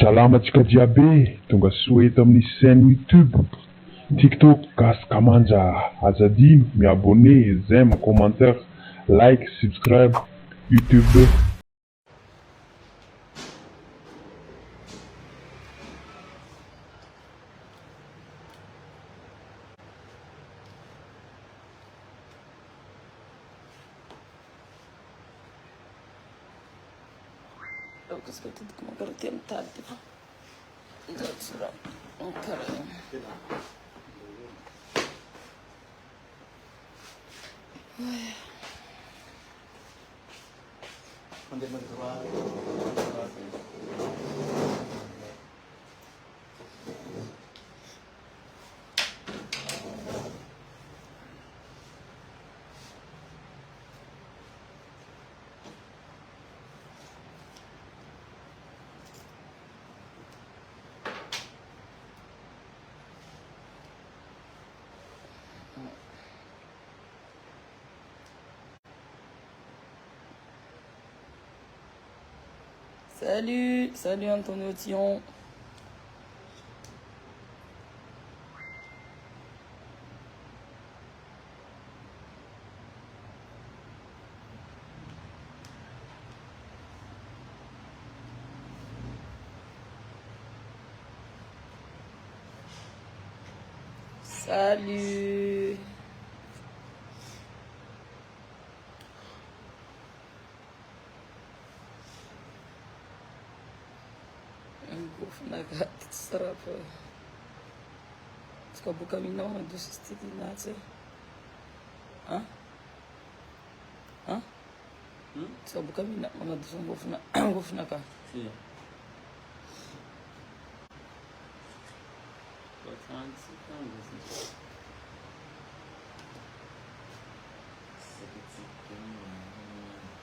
Salamatsika jiaby tonga soa eto amin'ny chaîne YouTube, TikTok gasy kamanja. Azadino miabonné, j'aime, commentaire, like, subscribe, YouTube. Qu'est-ce que tu dis comment tu aimes ta vie? C'est là. Salut Antonio Tillon. Salut. Naga sarap. Ska buka mina mga dosis titi natin. Ska buka mina mga dosis gofna ka. Sì.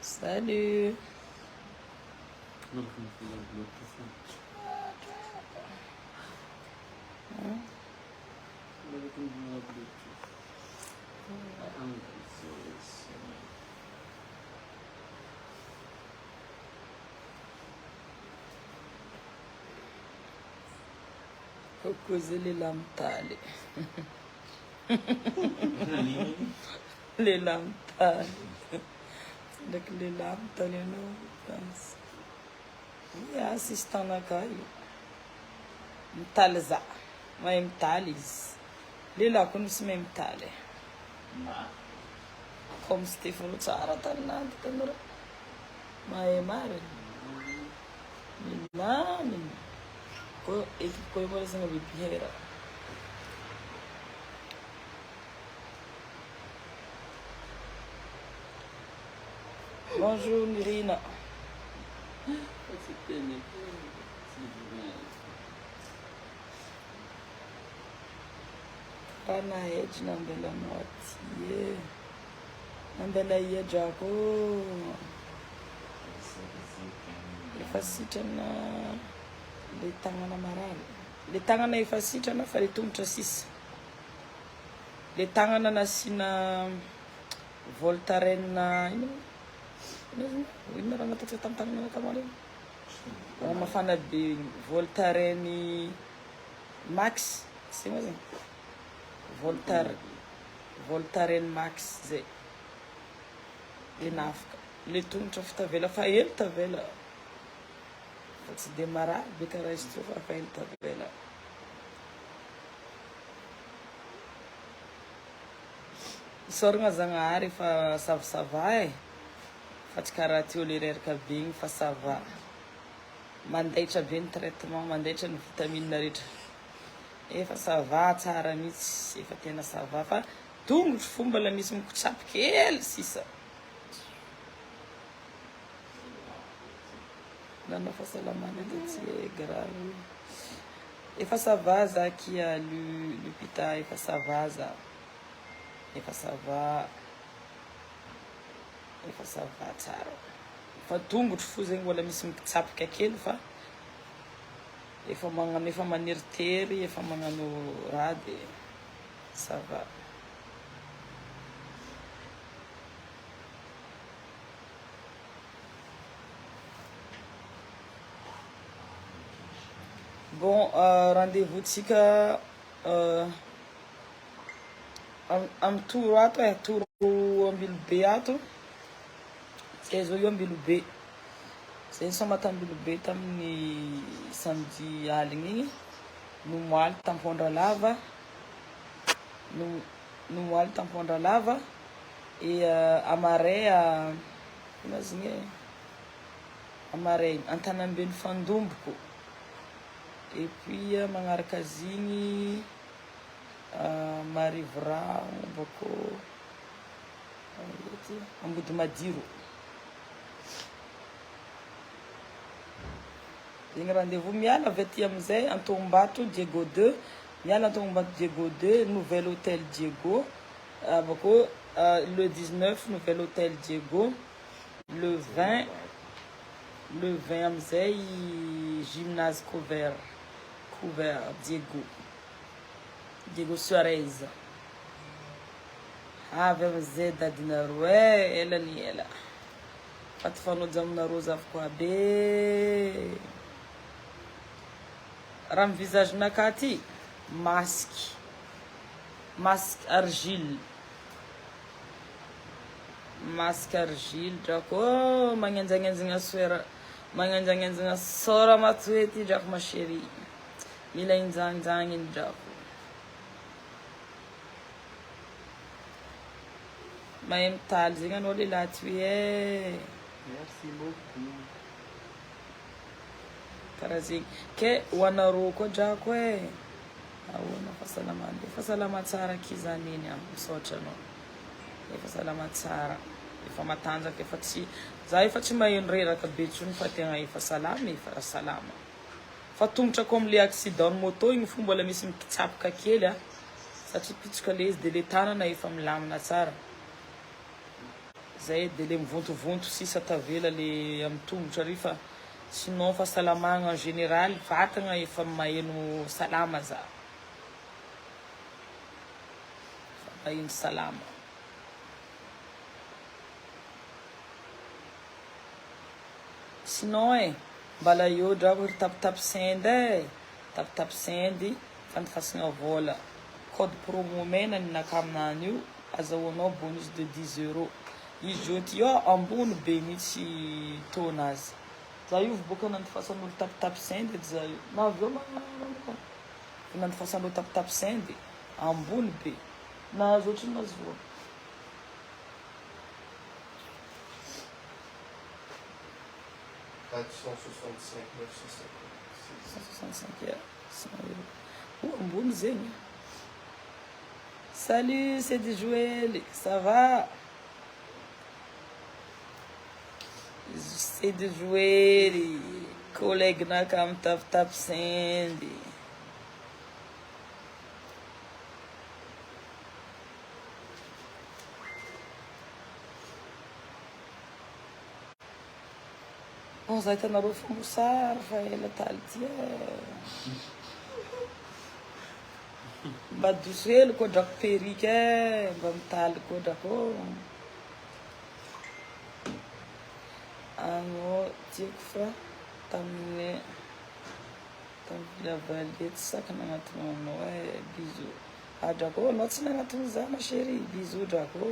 Salut. Non, come si la blocca. Così le lampade. Le lampade. Daqui le lampade não cansa. E assistam a caio. Mtalza. Mas mtalis. Lila quando se me mtale. Como se te falou tsara tanado tanora. Mas mare. Mami. Ko mo sa bibihera. Bonjour Nirina. Ana Edna Bela Motie. Nambela ia Jaco. Ifasita na le tangana maralo. Le tangana ifasita na fa le tongotra sisa. Le tangana nasina Voltaren na ino raha natao tamin'ny kamali. Mafana be Voltaren Max, c'est moi ça. Voltaren Max zay. Le nafika. Le tongotra fitavela fa hely tavela. Fa tsy de marary be karaha izy teo fa hely tavela. Isoragna Zagnahary fa sava e. Fa tsy karaha teo le reraka be igny fa sava. Mandaitra be ny traitement, mandaitra ny vitamine rehetra. Efa sava tsara mihitsy, efa tena sava fa tongotro fomba la misy mikotsapo kely sisa. Nanao fahasalamana dia tsy grave. Efa sava za kia l'hôpital, efa sava za. Efa sava tsara. Fa tongotro fo zegny mbola misy mikitsapika kely fa efa maniry tery, efa magnano raha dia sava. Bon, rendez-vous tsika am toro ato e toro Ambilobe ato. Zay zao io Ambilobe. Zay soma tambilobe tamin'ny samedi aligny igny. Nomoaly tampondra lava. Nomoaly tampondra lava. Et amaray ino zigny e? Amaray Antanambeny Fandomboko. Et puis magnaraka zigny Marivra bako Ambody Madiro. Zegny rendez-vous miala avy aty amizay Antombato Diego 2. Miala Antombato Diego 2, Nouvel Hôtel Diego. Bako le 19 Nouvel Hôtel Diego. Le 20 amizay Gymnase Couvert Diego Suarez. Avy amizay dadinareo ela ni ela. Faty fanoja aminareo zavoka be. Raha amin'ny visage naka ty masque argile drako magnenjagnenjagna soera magnenjagnenjagna sora matoety drako ma chérie. Mila injanjagny iny drako. Mahay mitaly zegny anao lehilahy ty hoe Merci beaucoup. karaha zegny. Ke hoanareo koa drako e. Ahoana fahasalamana. Efa salama tsara kizany iny misaotra anao. Efa salama tsara. Efa matanjaka efa tsy za efa tsy maheno reraka be tsony fa tegna efa salama. Fa tombotrako am'le accident moto igny fomba mbola misy mikitsapaka kely a. Satria pitsoka le izy de le tanana efa milamina tsara. Zay de le mivontovonto sisa tavela le amin'ny tongotra ary fa sinon fahasalamagna en général vatagna efa maheno salama za. Maheno salama. Sinon e mbala eo drako ry tapitapi sendy e. Tapitapi sendy fandifasagna vola. Code promo mena ninaka aminany io. Azahoanao bonus de 10 €. Izy io ty ambony be mihitsy tônazy. Za io boka nandifasan'olo tapitapi sendy edy za io. Na avy eo nandifasan'olo tapitapi sendy ambony be. Na azo ohatry nazoa. 465 950. 165 €. Ambony zegny. Salut, c'est du Joël. Ça va? C'est du Joël. Collègue naka am tapitapi sendy. Bom, za hitanareo fomba sara fa ela taly ty e. Mba doso hely koa drako perrique e. Mba mitaly koa drako. Anao tiako fa tamin'ny Villa Valette saka nagnatona anao e. Bisous. Drako anao tsy nagnatona za ma chérie. Bisous drako.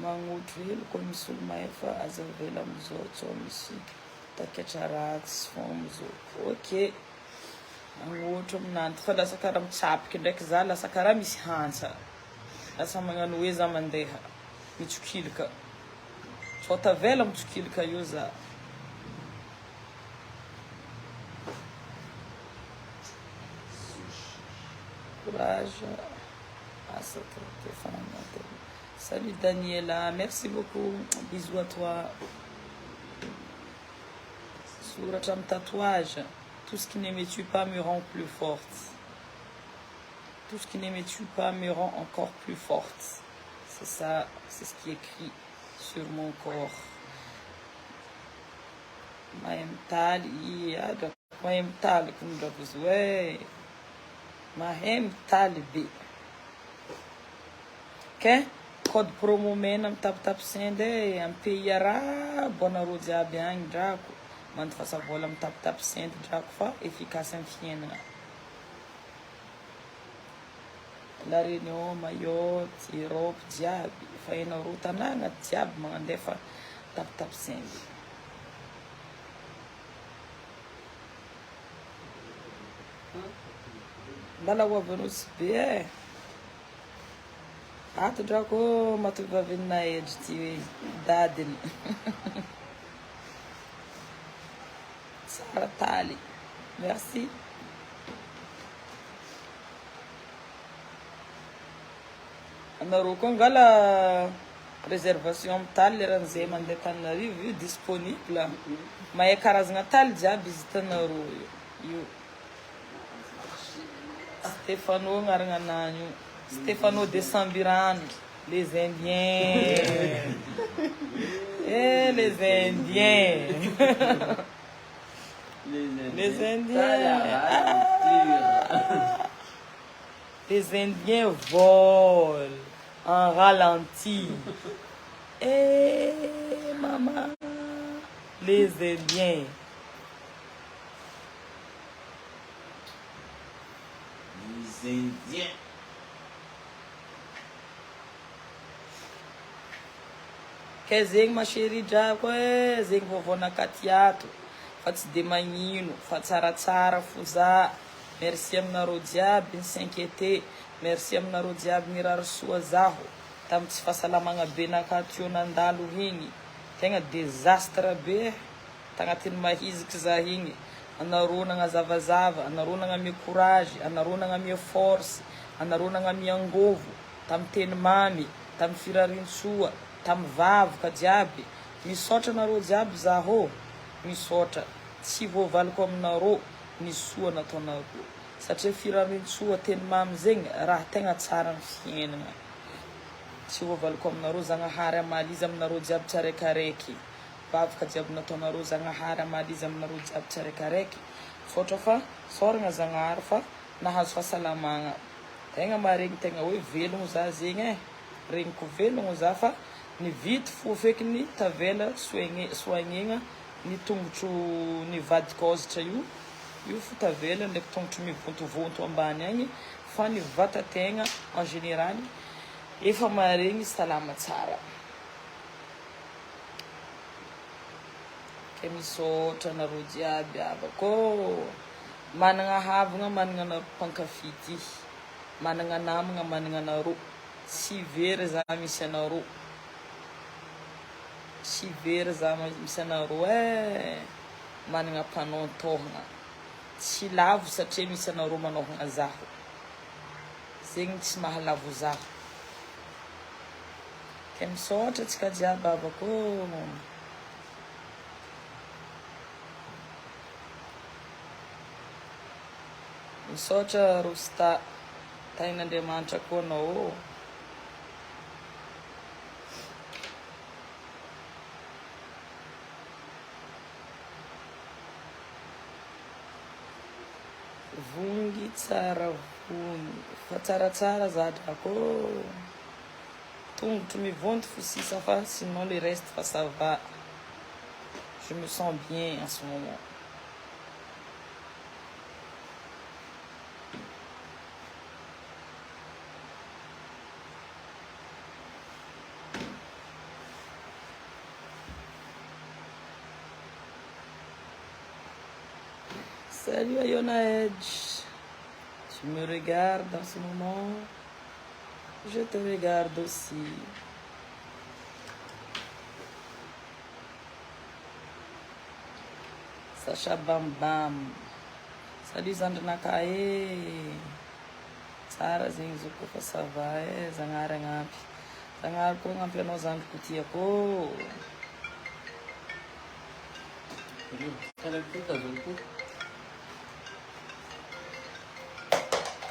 Magnotro hely koa misy olo mahay fa aza vela amizao tsao misy takatra ratsy fô amizao. Ok. Magnotro aminanty fa lasa karaha mitsapiky ndraiky za lasa karaha misy hantsa. Lasa magnano hoe za mandeha mitsokilika. Sao tavela mitsokilika io za. Courage. Asa Stéphane. Salut Daniela, merci beaucoup. Bisous à toi. Sur un tatouage. Tout ce qui ne me tue pas me rend plus forte. Tout ce qui ne me tue pas me rend encore plus forte. C'est ça, c'est ce qui est écrit sur mon corps. Mahem tal comme ouais. Mahem tal B. Ok? Code promo mena am tapitapi sendy e. Am pays arabo anareo jiaby agny drako. mantifasa vola mitapitapy sainty drako fa efficace amin'ny fiainana. La réunion maillot Europe jiaby fa hainao roa tanàna jiaby magnandefa tapitapy sainty. Mbala hoavanao tsy be e. Ato drako matovy vavenina edry ty hoe dadiny. Tsara taly. Merci. Anareo koa ngala réservation amin'ny taly leran'izay mandeha Antananarivo io disponible. Mahay karazagna taly jiaby izy hitanareo io. Stéphano gn'aragnanany io. Stéphano de Sambirano, les Indiens. Eh, les Indiens. Les Indiens. Les Indiens volent en ralenti. Eh, maman, les Indiens. Les Indiens. Ke zegny ma chérie drako e, zegny vovô nakaty ato. Fa tsy de magnino, fa tsaratsara fo za. Merci aminareo jiaby ny s'inquiéter. Merci aminareo jiaby ny rary soa zaho. Tamin'ny tsy fahasalamagna be nakato io nandalo igny. Tegna désastre be. Tagnatin'ny mahiziky za igny. Anareo nagnazavazava, anareo nagnamia courage, anareo nagnamia force, anareo nagnamia angovo. Tamin'ny teny mamy, tamin'ny firarintsoa, tamin'ny vavoka jiaby. Misaotra anareo jiaby zaho. Misaotra. Tsy voavaliko aminareo ny soa nataonareo. Satria firarintsoa teny mamy zegny raha tegna tsara ny fiainana. Tsy voavaliko aminareo Zagnahary amaliza aminareo jiaby tsaraikaraiky. Vavoka jiaby nataonareo Zagnahary amaliza aminareo jiaby tsaraikaraiky. Misaotra fa soragna Zagnahary fa nahazo fahasalamagna. Tegna maregny tegna hoe velogno za zegny e. Regniko velogno za fa nivity fo feky ny tavela soagnegna ny tongotro ny vadikôzatra io. Io fo tavela ndraiky tongotro mivontovonto ambany agny. Fa ny vatategna en général efa maregny salama tsara. Ke misaotra anareo jiaby abako. Managna havagna managna anareo mpankafy ty. Managna namagna managna anareo. Tsy very za misy anareo. Tsy very za misy anareo e. Managna mpanontohana. Tsy lavo satria misy anareo manohana zaho. Zegny tsy mahalavo zaho. Ke misaotra tsika jiaby abako. Misaotra Rosta. Tain'Andriamanitra koa anao. Vongy tsara vongy. Fa tsaratsara za drako. Tongotro mivonto fo sisa fa sinon le reste fa ça va. Je me sens bien en ce moment. Salut Ayona Edge. Tu me regardes en ce moment. Je te regarde aussi. Sacha Bam Bam. Salut Zandranakae. Tsara zegny izy koa fa ça va e. Zagnahary agnampy. Zagnahary koa agnampy anao zandriko tiako.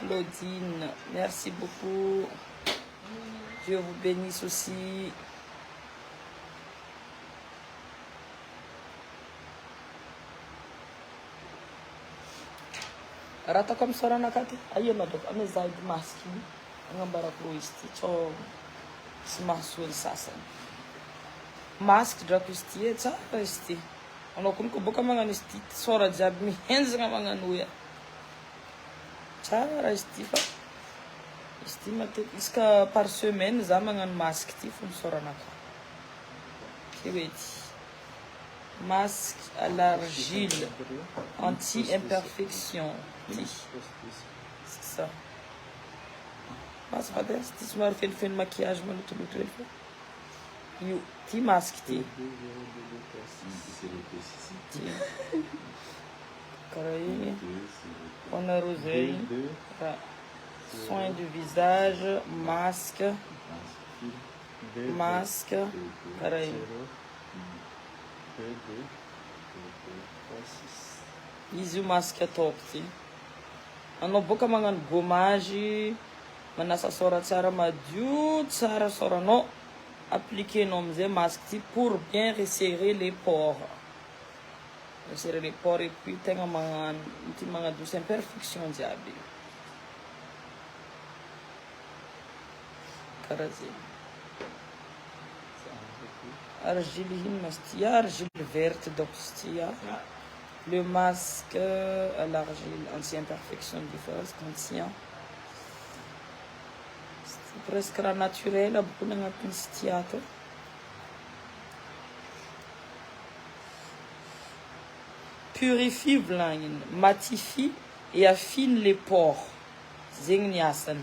Claudine, merci beaucoup. Dieu vous bénisse aussi. Rata comme ça nakati. Ayo na dok ame zaid maski. Ngambara pro isti cho si mahsul sasa. Mask drop isti tsara isti. anao koa boka magnano izy ty sora jiaby mihenjagna magnano hoe tsara izy ty fa izy ty matetiky isaka par semaine za magnano masque ty fo misoranaka ke hoe ty masque à l'argile anti-imperfection ty c'est ça masque fady ty somary felifeny maquillage malotoloto hely fa io ty masque ty karaha igny hoanareo zay soin du visage masque karaha igny izy io masque ataoko ty anao boka magnano gommage manasa sora tsara madio tsara soranao appliquenao amizay masque ty pour bien resserrer les pores et puis tegna magnano ty magnadosy imperfection jiaby karaha zegny argile ino masy ty argile verte donc izy ty le masque à l'argile anti-imperfection différence contient presque raha naturel aboko nagnatin'izy ty ato purifie volagniny matifie et affine les pores zegny ny asany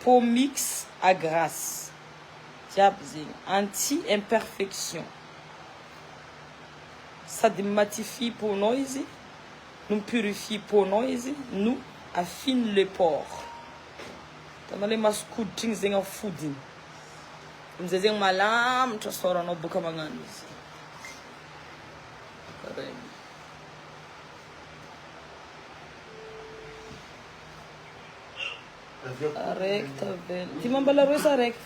pomix à grasse jiaby zegny anti-imperfection sady matifie ponao izy no mipurifie ponao izy no affine les pores tanao le masokoditra igny zegny afodiny amizay zegny malamitra soranao boka magnano izy karaha igny araiky tavela ty mambala roe sa araiky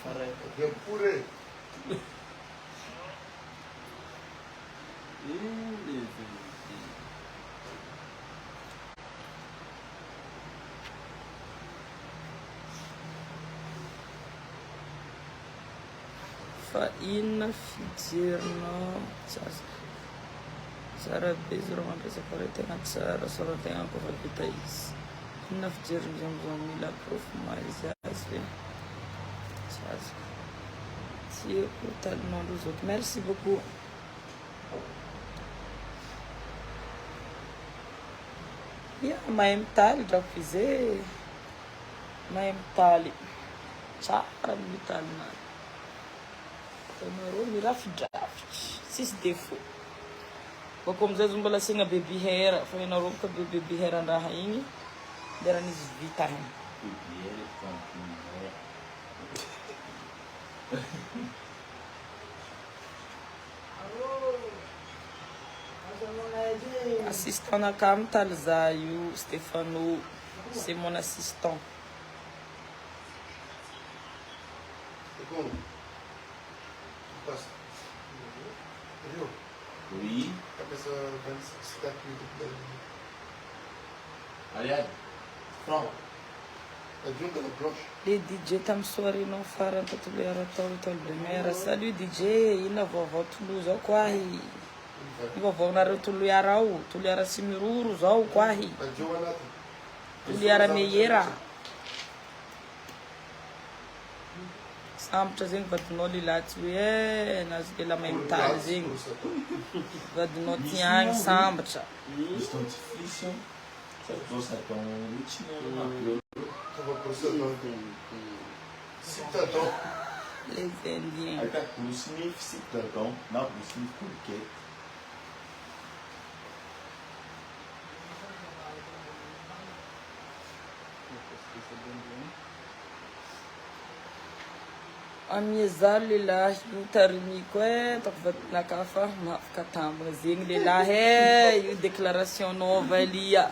fa inona fijerina tsara be izy rô mampiasaka re tegna tsara sorategna kofa vita izy inona fijeriny amizao mila profoma izy azy ve tsy azoko tiako talinao lozoky merci beaucoup ia mahay mitaly drako izy mahay mitaly tsara mitalinazy tanareo mirafidrafitry sisy défaut bako amizay zo mbola asiagna baby hair fa ianareo boka be baby hair andraha igny leran'izy vita igny assistant naka mitaly za io Stéphano c'est mon assistant Oui. Aliade. Franc. les DJ tamy soarinao farany tatoloara tolo de mera salut DJ ina vaovao tolo zao koahy vaovaonareo toloara ao toloara sy miroro zao koahy toloara meyera sambatra zegny vadinao lilaty hoe nazy lela mahay mitaly zegny vadinao tiagny sambatra Misy dentifrice. Ça doit s'attendre routine. les indiens Aí tá brucinif, citadão, na brucinif coquette. amiezary lelahy tarimiko e ataoko vadinaka fa mahafaka tambagna zegny lelahy e io déclaration nao valia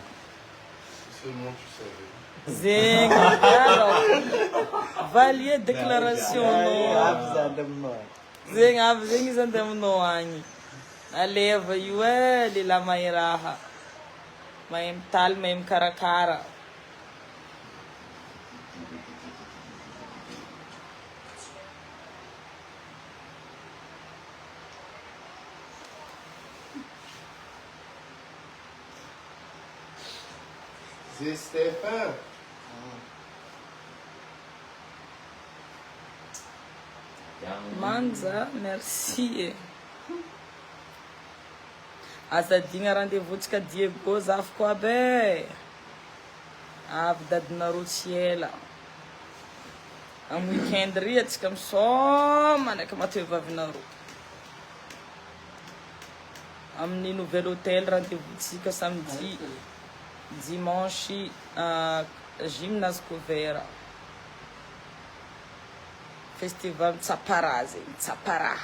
zegny alors valia déclaration nao zegny avy zegny izy andeha aminao agny aleva io e lelahy mahay raha mahay mitaly mahay mikarakara C'est Stéphane. Manza, merci. Asadinha rendez-vous Diego zafy koa be. Avy dadinareo tsy ela. Amin'ny weekend ry atsika misôma ndraiky matoe vavinareo. Amin'ny nouvel hôtel rendez-vous-tsika samedi, dimanche, gymnase couvert. Festival Tsapara zegny, Tsapara.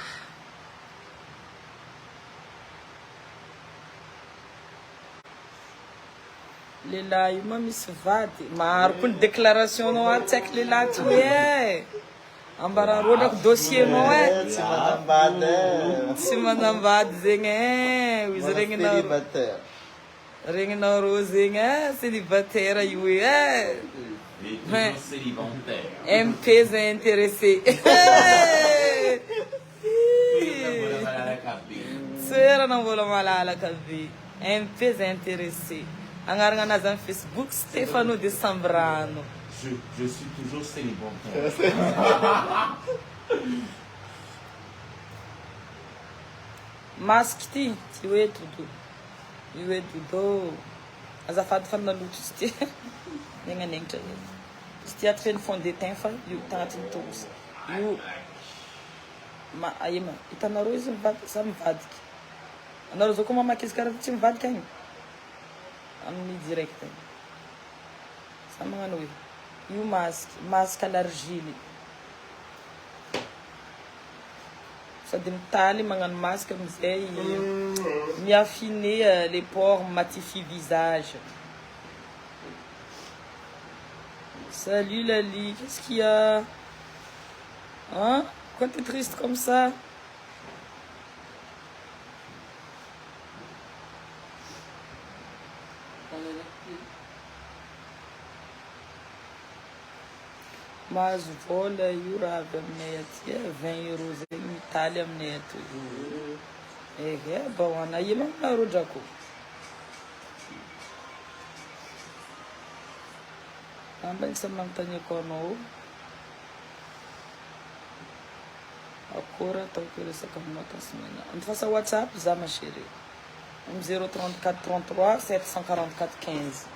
Lehilahy io ma misy vady. Maro koa ny déclaration-nao ato tsy haiko lehilahy ty hoe ambaranareo ndraiky dossier-nao Tsy manambady. tsy manambady zegny izy regninareo. Célibataire. Regninareo zegny célibataire io Les célibataires. MP zay intéressé. Toerana mbola malalaka be. MP zay intéressé. Agnarana anazy amin'ny Facebook Stefano de Sambrano. Je suis toujours célibataire. Masky ty hoe dodo. Io hoe dodo. Azafady fa naloto izy ty. Negnanengitra izy. Izy ty ato feno fond de teint fa io tagnatiny tosi. Io aima hitanareo izy mivady sa mivadiky. Anareo zao koa mamaky izy karaha tsy mivadiky agny. Amin'ny direct agny. Sa magnano hoe io masque à l'argile. Sady mitaly magnano masque amizay miaffiner les pores, matifie visage. Salut Lali, qu'est-ce qu'il y a? Hein? Pourquoi t'es triste comme ça? Mas vola io raha avy aminay aty 20 € zegny mitaly aminay ato. Bahoana ino aminareo drako? Ambany sa manontaniako anao. Akory ataoko resaka aminao tasimena. Antifasa WhatsApp za ma chérie. Am 034 33 744 15.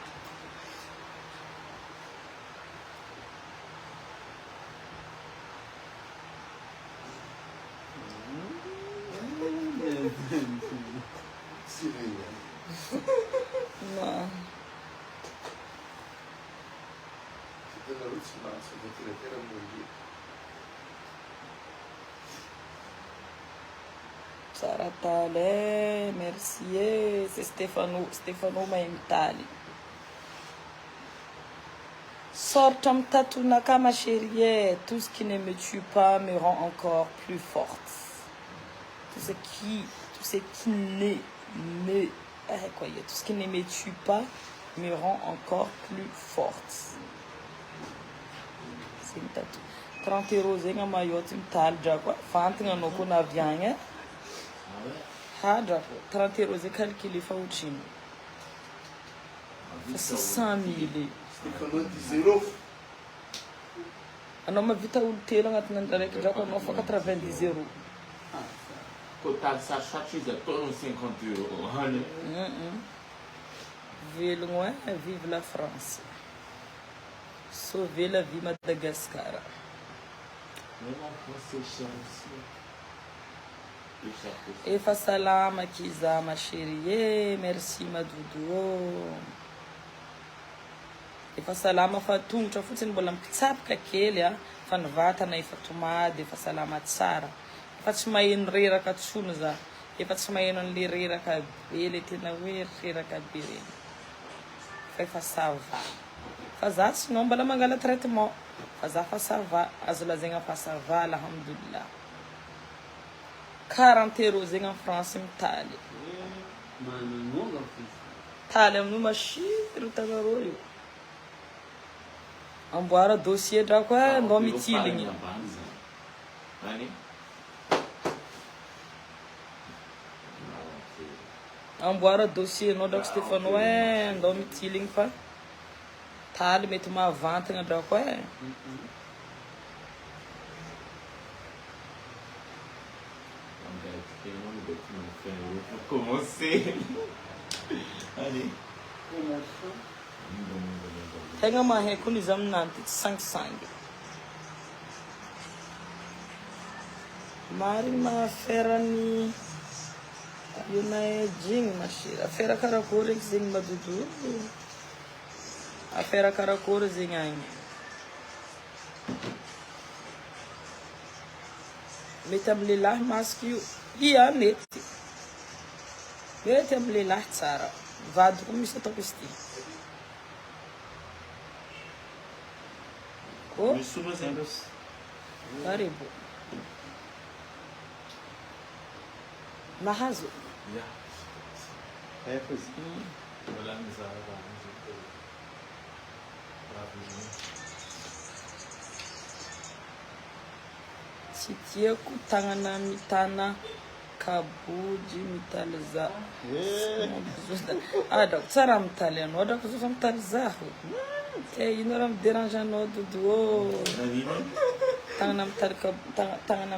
Non. Saratale, merci. C'est Stefano Maimtali. Sorte am tatunaka ma chérie. Tout ce qui ne me tue pas me rend encore plus forte. Tout ce qui ne me tout ce qui ne me tue pas me rend encore plus forte. C'est une tatou. 30 € zegny mayoty mitaly drako. Fantigna anao koa na aviagny. Ha drako. 30 € zegny calculé fa otrino. 600 000. Stefano di zéro. Anao mavita olo telo agnatin'ny andro raiky drako anao fa 90 €. Total sachat izy ataonao 50 €. Velogno vive la France. Sauver la vie Madagascar. Efa salama kiza ma chérie. Merci madoudou. Efa salama fa tongotra fotsiny mbola mipitsapika kely fa ny vatana efa tomady efa salama tsara. Efa tsy maheno reraka tsony za. Efa tsy maheno an'le reraka be le tena hoe reraka be reny. Fa efa ça va. Fa za sinon mbola mangala traitement. Fa za fa ça va. Azo lazaigna fa ça va alhamdulillah. 40 € zegny en France mitaly. Taly amin'ny mashiro tanareo io. Amboara dossier drako ndao mitiligny. Amboara dossier no drako Stefano ndao mitiligny fa taly mety mahavantagna drako e. Commencer. Allez. Tegna mahay koa izy aminany ty tsy sangisangy. Mariny mahaferany io na jigny masira. Affaire karakory eky zegny madodo. Affaire karakory zegny agny. Mety amin'ny lehilahy masika io. Ia mety. Mety amin'ny lehilahy tsara. Vady koa misy ataoko izy ty. Oh, Misuma sempre. karibu. Nahazo. Yeah. É, pois. Olha a amizade lá. Tsy tiako tagnana mitana kabody mitaly za. Drako tsara mitaly anao, drako zafa mitaly zaho. Ino raha midérange anao dodo. Tagnana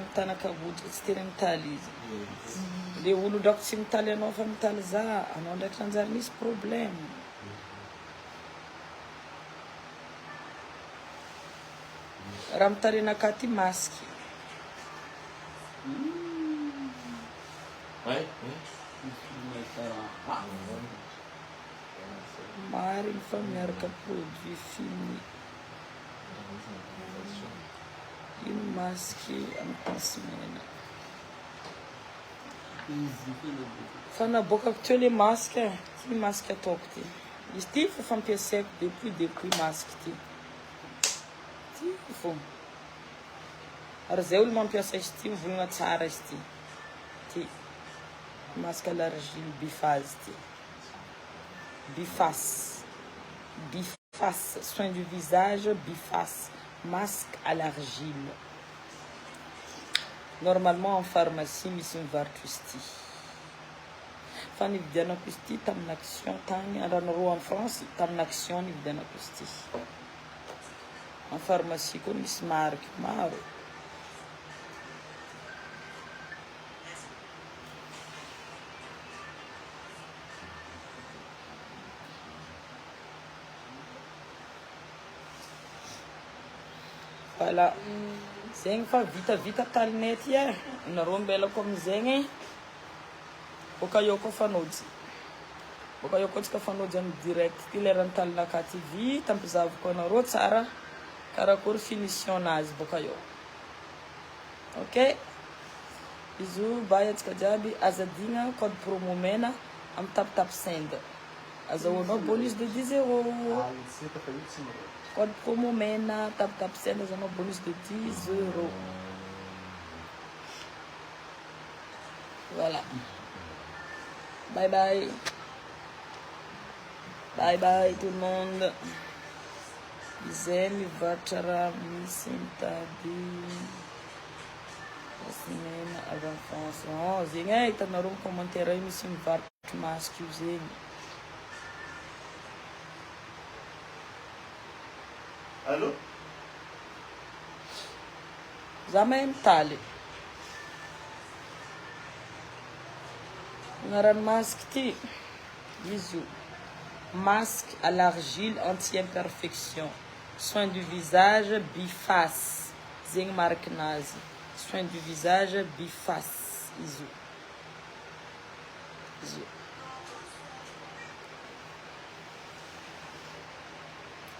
mitana kabody tsy tena mitaly izy. Le olo drako tsy mitaly anao fa mitaly za, anao ndraiky anjary misy problème. Raha mitaly anaka ty masky. Vai? Mariny fa miaraka produit fini. Ino masky amin'ny tansimena. Fa naboakako teo le masque e. Ty masque ataoko ty. Izy ty fa fampiasaiko depuis masque ty. Ty fô. Ary zay olo mampiasa izy ty mivolagna tsara izy ty. Ty. Masque à l'argile biphase ty. Biface. Biface. Soin du visage, biface. Masque à l'argile. Normalement en pharmacie misy mivarotro izy ty. Fa nividianako izy ty tamin'ny action tagny andrano roa en France, tamin'ny action nividianako izy ty. En pharmacie koa misy marque maro. Voilà. Zegny fa vita talinay ty e. Nareo mbelako amizegny. Boka eo koa fanojy. Boka eo koa tsika fanojy amin'ny direct ty leran'ny talinaka ty vita ampizavoko anareo tsara. Karakory finition nazy boka eo. Ok? Bisous, bye atsika jiaby. Azadigna code promo mena amin'ny tap send. Azahoanao bonus de 10 €. Code promo mena tap send azahoanao bonus de 10 €. Voilà. Bye bye. Bye bye tout le monde. Izay mivarotra raha misy mitady semaine avant France. Zegny e hitanareo amin'ny commentaire misy mivarotra masque io zegny. Allô? Za mahay mitaly. Agnaran'ny masque ty. Izy io. Masque à l'argile anti-imperfection. Soin du visage biface. Zegny marque nazy. Soin du visage biface. Izy io. Izy io.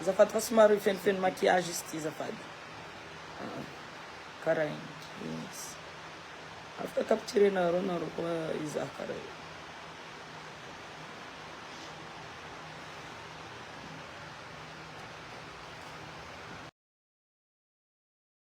Zafady fa somary fenofeno maquillage izy ty zafady. Karaha igny. Afaka capturenareo nareo koa izaha karaha io.